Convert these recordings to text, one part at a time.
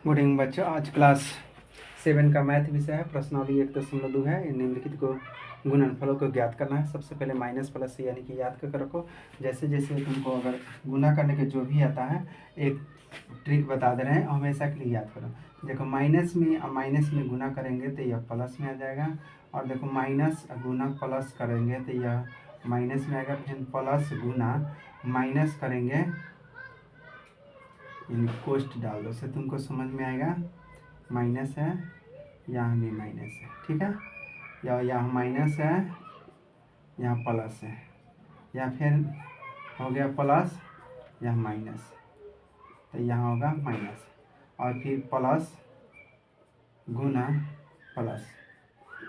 Good evening बच्चों। आज class 7 का मैथ विषय है। प्रश्नावली 1.2 है। निम्नलिखित को गुणनफलों को ज्ञात करना है। सबसे पहले माइनस प्लस से यानी कि याद कर रखो। जैसे जैसे तुमको अगर गुना करने के जो भी आता है एक ट्रिक बता दे रहे हैं, हमेशा के लिए याद करो। देखो माइनस में गुना करेंगे तो यह प्लस में आ जाएगा, और देखो माइनस गुना प्लस करेंगे तो यह माइनस में आएगा। फिर प्लस गुना माइनस करेंगे, कोष्ट डाल दो से तुमको समझ में आएगा। माइनस है, यहाँ भी माइनस है, ठीक है। या यहाँ माइनस है, यहाँ प्लस है, या फिर हो गया प्लस, यहाँ माइनस, तो यहाँ होगा माइनस, और फिर प्लस गुना प्लस।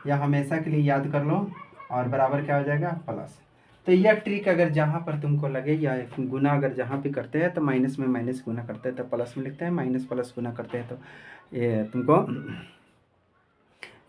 यह हमेशा के लिए याद कर लो, और बराबर क्या हो जाएगा प्लस। तो यह ट्रिक अगर जहाँ पर तुमको लगे, या गुना अगर जहाँ पे करते हैं तो माइनस में माइनस गुना करते हैं तो प्लस में लिखते हैं, माइनस प्लस गुना करते हैं तो ये तुमको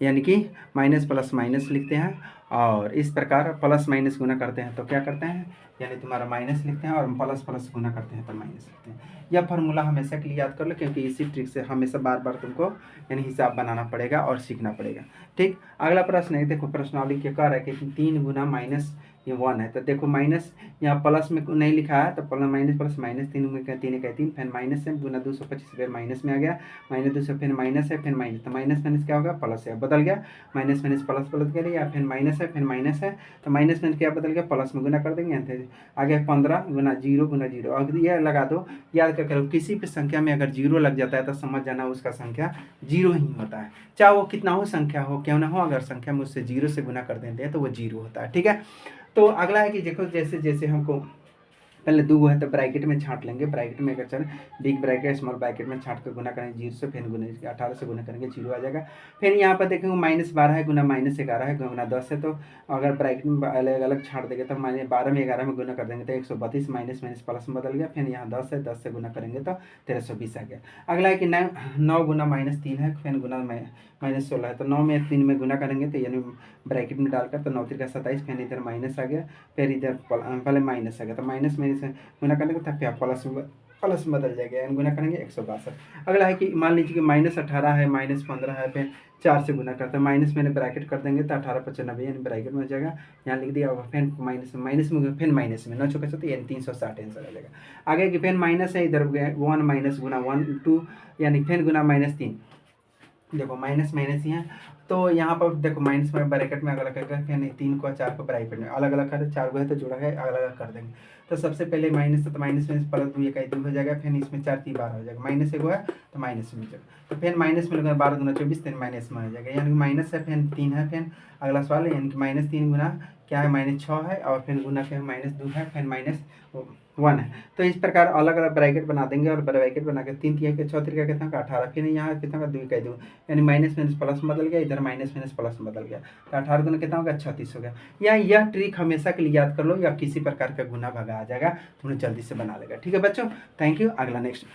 यानी कि माइनस प्लस माइनस लिखते हैं। और इस प्रकार प्लस माइनस गुना करते हैं तो क्या करते हैं, यानी तुम्हारा माइनस लिखते हैं, और प्लस प्लस गुना करते हैं तो माइनस लिखते हैं। यह फार्मूला हमेशा के लिए याद कर लो, क्योंकि इसी ट्रिक से हमेशा बार बार तुमको यानी हिसाब बनाना पड़ेगा और सीखना पड़ेगा। ठीक, अगला प्रश्न है। देखो प्रश्नावली क्या कह रहा है कि 3 गुना माइनस ये 1 है। तो देखो माइनस यहाँ प्लस में नहीं लिखा है, तो माइनस प्लस माइनस 3 में 3 फिर माइनस है गुना 225 फिर माइनस में आ गया, माइनस 200 फिर माइनस है, फिर माइनस, तो माइनस माइनस क्या होगा प्लस है, बदल गया। माइनस माइनस प्लस प्लस करिए, या फिर माइनस है फिर माइनस है, तो माइनस माइनस क्या बदल गया प्लस में गुना कर देंगे। आगे 15 गुना जीरो गुना जीरो। अगर यह लगा दो, याद कर करो, किसी भी संख्या में अगर जीरो लग जाता है तो समझ जाना उसका संख्या जीरो ही होता है, चाहे वो कितना हो संख्या हो क्यों ना हो। अगर संख्या में उससे जीरो से गुना कर देते हैं तो वो जीरो होता है, ठीक है। तो अगला है कि देखो जैसे जैसे हमको पहले 2 है तो ब्रैकेट में छांट लेंगे। ब्रैकेट में अगर चल बिग ब्रैकेट स्मॉल ब्रैकेट में छांट कर गुना करेंगे 0 से, फिर गुना 18 से गुना करेंगे 0 आ जाएगा। फिर यहाँ पर देखेंगे -12 है गुना -11 है गुना 10 है, तो अगर ब्रैकेट में अलग अलग छांट देंगे तो -12 में 11 में गुना कर देंगे तो 132, माइनस माइनस प्लस में बदल गया। फिर यहाँ 10 है, 10 से गुना करेंगे तो 1320 आ गया। अगला है कि 9 गुना -3 है, फिर गुना -16 है, तो 9 में 3 में गुना करेंगे तो यानी ब्रैकेट में डालकर तो 9 3 27, फिर इधर माइनस आ गया, फिर इधर पहले माइनस आ गया, तो माइनस में गुना करने को तब प्लस में बदल जाएगा, यानी गुना करेंगे 162। अगला है कि मान लीजिए कि -18 है, -15 है, फिर 4 से गुना करते हैं, माइनस में ब्रैकेट कर देंगे तो 18 95 यानी ब्रैकेट में हो जाएगा, यहाँ लिख दिया होगा। फिर माइनस में फिर माइनस में 9 चौके तो यानी 360 आंसर आ जाएगा। आगे कि फिर माइनस है, इधर 1 माइनस गुना 1 2 यानी फिर गुना -3। देखो माइनस माइनस ही है, तो यहाँ पर देखो माइनस में ब्रैकेट में अलग अलग करके 3 को 4 को ब्रैकेट में अलग अलग कर, 4 को है तो जोड़ा है अलग अलग कर देंगे। तो सबसे पहले माइनस है तो माइनस में प्लस 2 1 2 हो जाएगा, फिर इसमें 4 3 12 हो जाएगा, माइनस 1 है तो माइनस में जाएगा, तो फिर माइनस में लगा 12 गुना 24 फिर माइनस में हो जाएगा, यानी माइनस है फिर 3 है। फिर अगला सवाल है यानी कि -3 गुना क्या है -6 है, और फिर गुना फिर -2 है, फिर -1 है। तो इस प्रकार अलग अलग ब्रैकेट बना देंगे, और ब्रैकेट बना के 3 3 के 6 3 का कितना का 18, फिर यहाँ कितना का 2 का 2 यानी माइनस माइनस प्लस में बदल गया, इधर माइनस माइनस प्लस में बदल गया, तो 18 गुना कितना होगा 36 हो गया। या यह ट्रिक हमेशा के लिए याद कर लो, या किसी प्रकार का गुना भगा आ जाएगा तुमने जल्दी से बना लेगा। ठीक है बच्चों, थैंक यू। अगला नेक्स्ट